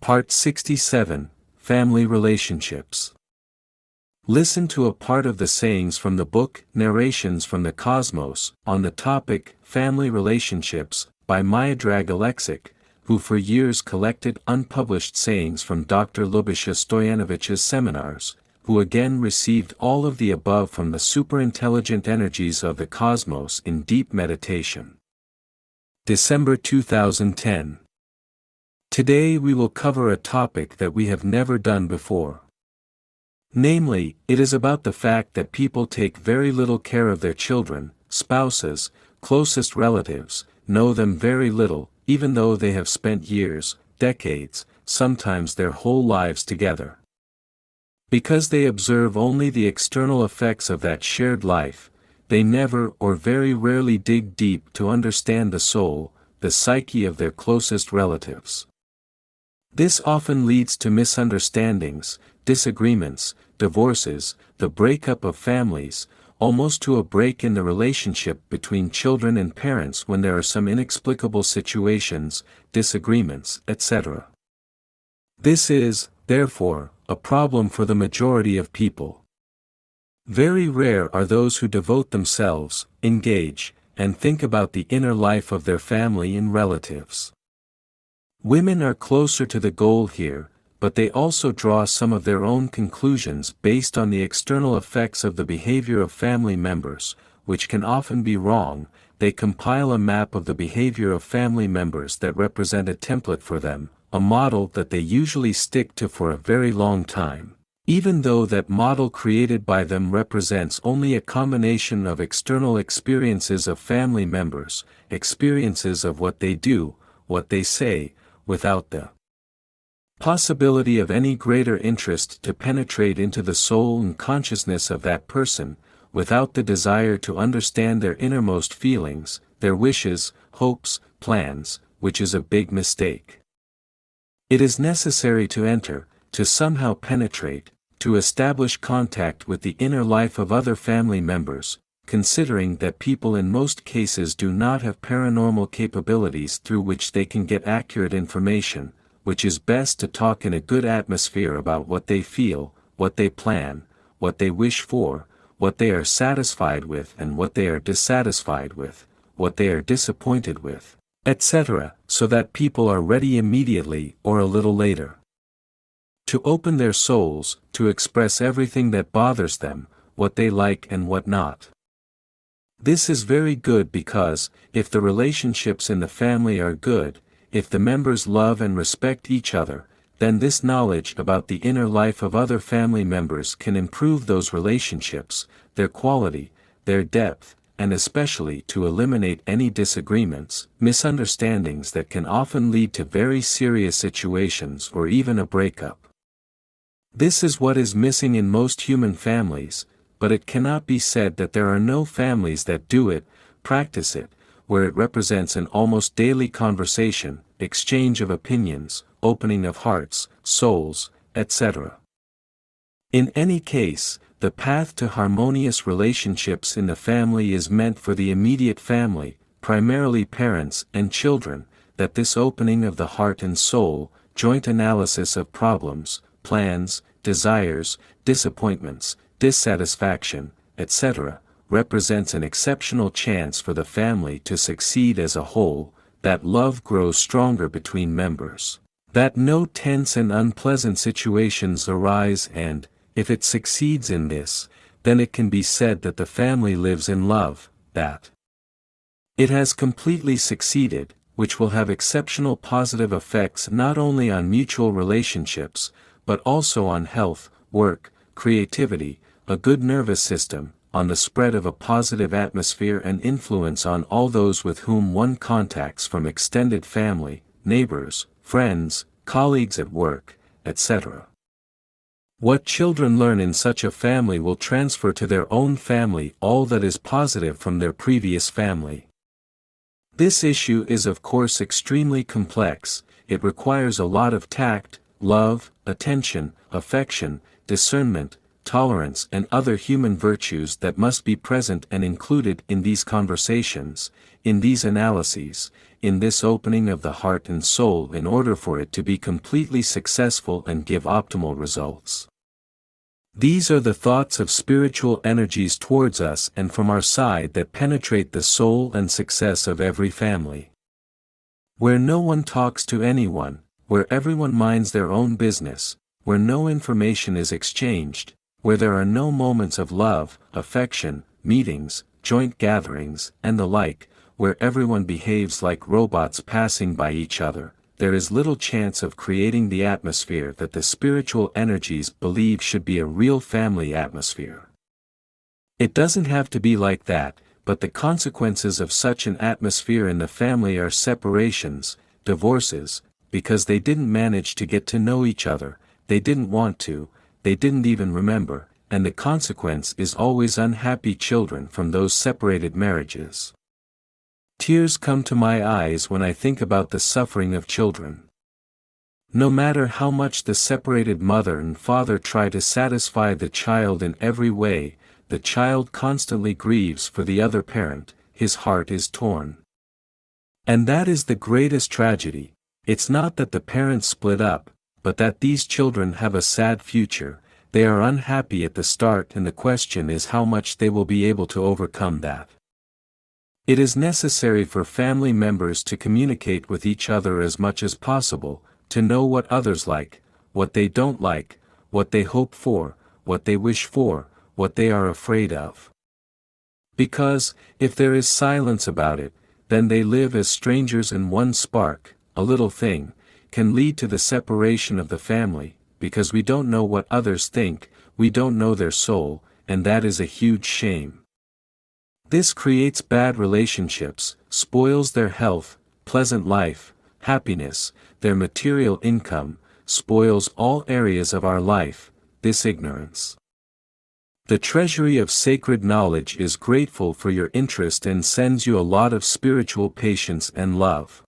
Part 67, Family Relationships. Listen to a part of the sayings from the book Narrations from the Cosmos on the topic Family Relationships by Miodrag Alexic, who for years collected unpublished sayings from Dr. Lubisha Stojanovich's seminars, who again received all of the above from the superintelligent energies of the cosmos in deep meditation. December 2010. Today we will cover a topic that we have never done before. Namely, it is about the fact that people take very little care of their children, spouses, closest relatives, know them very little, even though they have spent years, decades, sometimes their whole lives together. Because they observe only the external effects of that shared life, they never or very rarely dig deep to understand the soul, the psyche of their closest relatives. This often leads to misunderstandings, disagreements, divorces, the breakup of families, almost to a break in the relationship between children and parents when there are some inexplicable situations, disagreements, etc. This is, therefore, a problem for the majority of people. Very rare are those who devote themselves, engage, and think about the inner life of their family and relatives. Women are closer to the goal here, but they also draw some of their own conclusions based on the external effects of the behavior of family members, which can often be wrong. They compile a map of the behavior of family members that represent a template for them, a model that they usually stick to for a very long time, even though that model created by them represents only a combination of external experiences of family members, experiences of what they do, what they say, without the possibility of any greater interest to penetrate into the soul and consciousness of that person, without the desire to understand their innermost feelings, their wishes, hopes, plans, which is a big mistake. It is necessary to enter, to somehow penetrate, to establish contact with the inner life of other family members, considering that people in most cases do not have paranormal capabilities through which they can get accurate information, which is best to talk in a good atmosphere about what they feel, what they plan, what they wish for, what they are satisfied with and what they are dissatisfied with, what they are disappointed with, etc., so that people are ready immediately or a little later to open their souls, to express everything that bothers them, what they like and what not. This is very good because, if the relationships in the family are good, if the members love and respect each other, then this knowledge about the inner life of other family members can improve those relationships, their quality, their depth, and especially to eliminate any disagreements, misunderstandings that can often lead to very serious situations or even a breakup. This is what is missing in most human families, but it cannot be said that there are no families that do it, practice it, where it represents an almost daily conversation, exchange of opinions, opening of hearts, souls, etc. In any case, the path to harmonious relationships in the family is meant for the immediate family, primarily parents and children, that this opening of the heart and soul, joint analysis of problems, plans, desires, disappointments, dissatisfaction, etc., represents an exceptional chance for the family to succeed as a whole, that love grows stronger between members, that no tense and unpleasant situations arise and, if it succeeds in this, then it can be said that the family lives in love, that it has completely succeeded, which will have exceptional positive effects not only on mutual relationships, but also on health, work, creativity, a good nervous system, on the spread of a positive atmosphere and influence on all those with whom one contacts from extended family, neighbors, friends, colleagues at work, etc. What children learn in such a family will transfer to their own family all that is positive from their previous family. This issue is of course extremely complex. It requires a lot of tact, love, attention, affection, discernment, tolerance and other human virtues that must be present and included in these conversations. in these analyses, in this opening of the heart and soul in order for it to be completely successful and give optimal results. These are the thoughts of spiritual energies towards us and from our side that penetrate the soul and success of every family. Where no one talks to anyone, where everyone minds their own business, where no information is exchanged, where there are no moments of love, affection, meetings, joint gatherings, and the like, where everyone behaves like robots passing by each other, there is little chance of creating the atmosphere that the spiritual energies believe should be a real family atmosphere. It doesn't have to be like that, but the consequences of such an atmosphere in the family are separations, divorces, because they didn't manage to get to know each other, they didn't want to, they didn't even remember, and the consequence is always unhappy children from those separated marriages. Tears come to my eyes when I think about the suffering of children. No matter how much the separated mother and father try to satisfy the child in every way, the child constantly grieves for the other parent, his heart is torn. And that is the greatest tragedy. It's not that the parents split up, but that these children have a sad future. They are unhappy at the start, and the question is how much they will be able to overcome that. It is necessary for family members to communicate with each other as much as possible, to know what others like, what they don't like, what they hope for, what they wish for, what they are afraid of. Because, if there is silence about it, then they live as strangers, and one spark, a little thing, can lead to the separation of the family, because we don't know what others think, we don't know their soul, and that is a huge shame. This creates bad relationships, spoils their health, pleasant life, happiness, their material income, spoils all areas of our life, this ignorance. The treasury of sacred knowledge is grateful for your interest and sends you a lot of spiritual patience and love.